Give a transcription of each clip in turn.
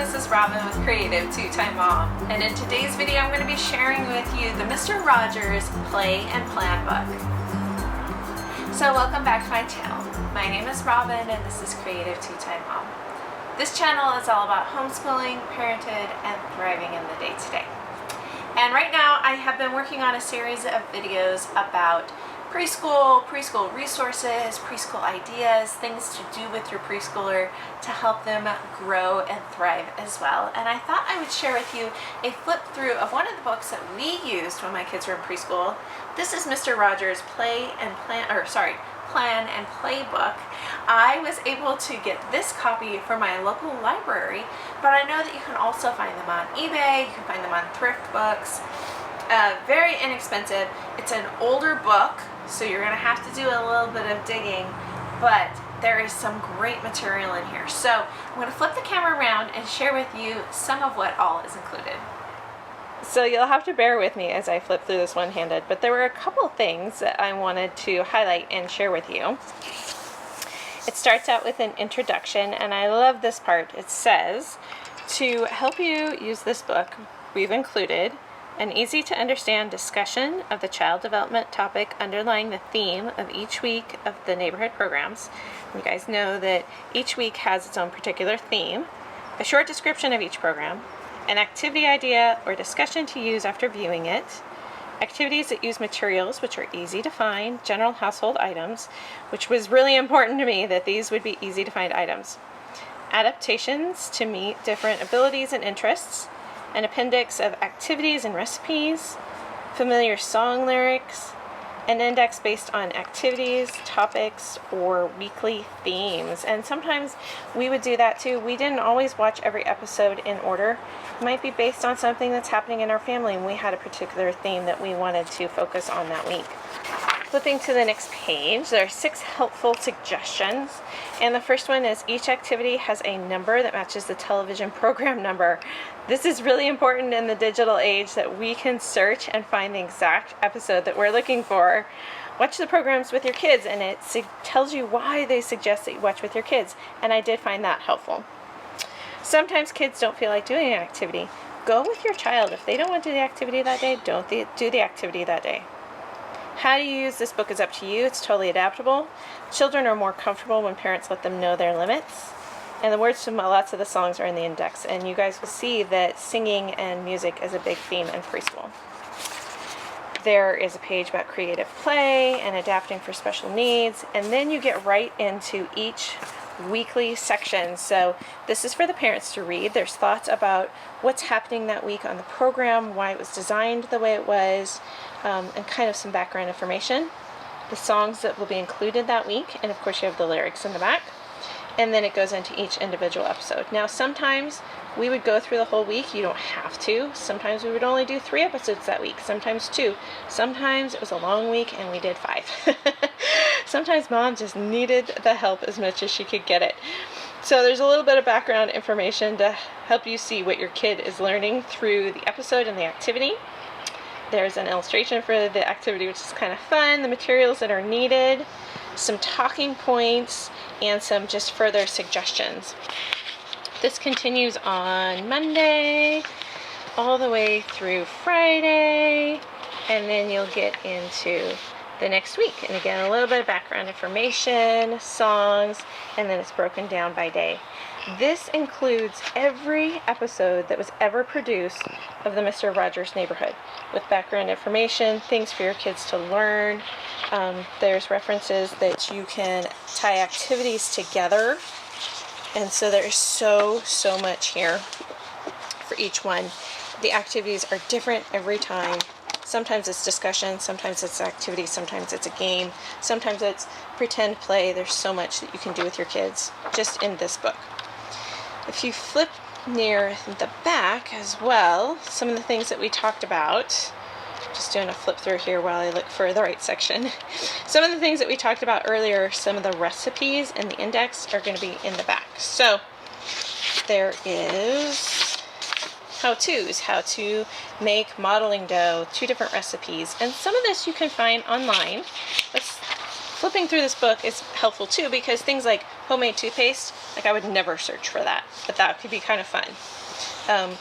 this is Robin with Creative2xmom, and in today's video I'm going to be sharing with you the Mr. Rodgers Play and Plan book. So welcome back to my channel. My name is Robin and this is Creative2xmom. This channel is all about homeschooling, parenthood, and thriving in the day-to-day. And right now I have been working on a series of videos about preschool resources, preschool ideas, things to do with your preschooler to help them grow and thrive as well. And I thought I would share with you a flip through of one of the books that we used when my kids were in preschool. This is Mr. Rodgers' Plan and Play book. I was able to get this copy from my local library, but I know that you can also find them on eBay, you can find them on thrift books. Very inexpensive. It's an older book, so you're going to have to do a little bit of digging, but there is some great material in here. So I'm going to flip the camera around and share with you some of what all is included. So you'll have to bear with me as I flip through this one-handed, but there were a couple things that I wanted to highlight and share with you. It starts out with an introduction, and I love this part. It says, to help you use this book, we've included an easy-to-understand discussion of the child development topic underlying the theme of each week of the neighborhood programs. You guys know that each week has its own particular theme, a short description of each program, an activity idea or discussion to use after viewing it, activities that use materials which are easy to find, general household items, which was really important to me that these would be easy to find items, adaptations to meet different abilities and interests, an appendix of activities and recipes, familiar song lyrics, an index based on activities, topics, or weekly themes. And sometimes we would do that too. We didn't always watch every episode in order. It might be based on something that's happening in our family and we had a particular theme that we wanted to focus on that week. Flipping to the next page, there are 6 helpful suggestions. And the first one is each activity has a number that matches the television program number. This is really important in the digital age that we can search and find the exact episode that we're looking for. Watch the programs with your kids, and it tells you why they suggest that you watch with your kids. And I did find that helpful. Sometimes kids don't feel like doing an activity. Go with your child. If they don't want to do the activity that day, don't do the activity that day. How you use this book is up to you. It's totally adaptable. Children are more comfortable when parents let them know their limits. And the words to lots of the songs are in the index. And you guys will see that singing and music is a big theme in preschool. There is a page about creative play and adapting for special needs. And then you get right into each weekly section. So this is for the parents to read. There's thoughts about what's happening that week on the program, why it was designed the way it was, and kind of some background information. The songs that will be included that week, and of course you have the lyrics in the back. And then it goes into each individual episode. Now sometimes we would go through the whole week. You don't have to. Sometimes we would only do 3 episodes that week, sometimes 2. Sometimes it was a long week and we did 5. Sometimes mom just needed the help as much as she could get it. So there's a little bit of background information to help you see what your kid is learning through the episode and the activity. There's an illustration for the activity, which is kind of fun, the materials that are needed, some talking points, and some just further suggestions. This continues on Monday all the way through Friday, and then you'll get into the next week. And again, a little bit of background information, songs, and then it's broken down by day. This includes every episode that was ever produced of the Mr. Rodgers neighborhood with background information, things for your kids to learn. There's references that you can tie activities together. And so there's so much here for each one. The activities are different every time. Sometimes it's discussion, sometimes it's activity, sometimes it's a game, sometimes it's pretend play. There's so much that you can do with your kids just in this book. If you flip near the back as well, some of the things that we talked about, just doing a flip through here while I look for the right section. Some of the things that we talked about earlier, some of the recipes in the index are going to be in the back. So there is how-tos, how to make modeling dough, 2 different recipes. And some of this you can find online. Flipping through this book is helpful too, because things like homemade toothpaste, Like I would never search for that, but that could be kind of fun.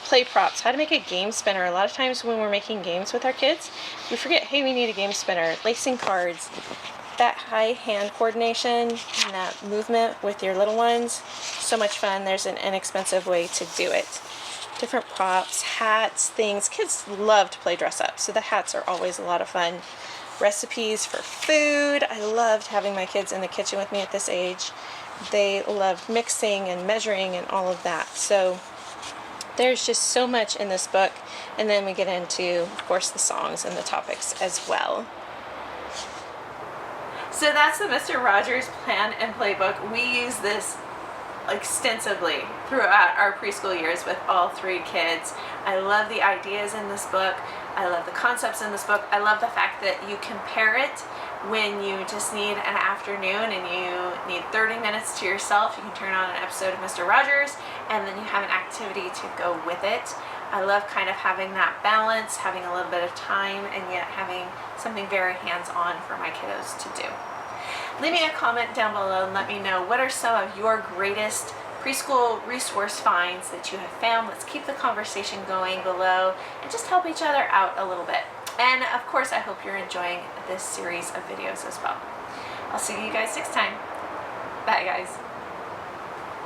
Play props, how to make a game spinner. A lot of times when we're making games with our kids, we forget, hey, we need a game spinner. Lacing cards, that high hand coordination and that movement with your little ones, so much fun. There's an inexpensive way to do it. Different props, hats, things. Kids love to play dress up, so the hats are always a lot of fun. Recipes for food. I loved having my kids in the kitchen with me at this age. They loved mixing and measuring and all of that. So there's just so much in this book. And then we get into, of course, the songs and the topics as well. So that's the Mr. Rodgers Plan and Playbook. We use this extensively throughout our preschool years with all 3 kids. I love the ideas in this book. I love the concepts in this book. I love the fact that you can pair it when you just need an afternoon and you need 30 minutes to yourself. You can turn on an episode of Mr. Rodgers and then you have an activity to go with it. I love kind of having that balance, having a little bit of time and yet having something very hands-on for my kiddos to do. Leave me a comment down below and let me know what are some of your greatest preschool resource finds that you have found. Let's keep the conversation going below and just help each other out a little bit. And of course, I hope you're enjoying this series of videos as well. I'll see you guys next time. Bye, guys.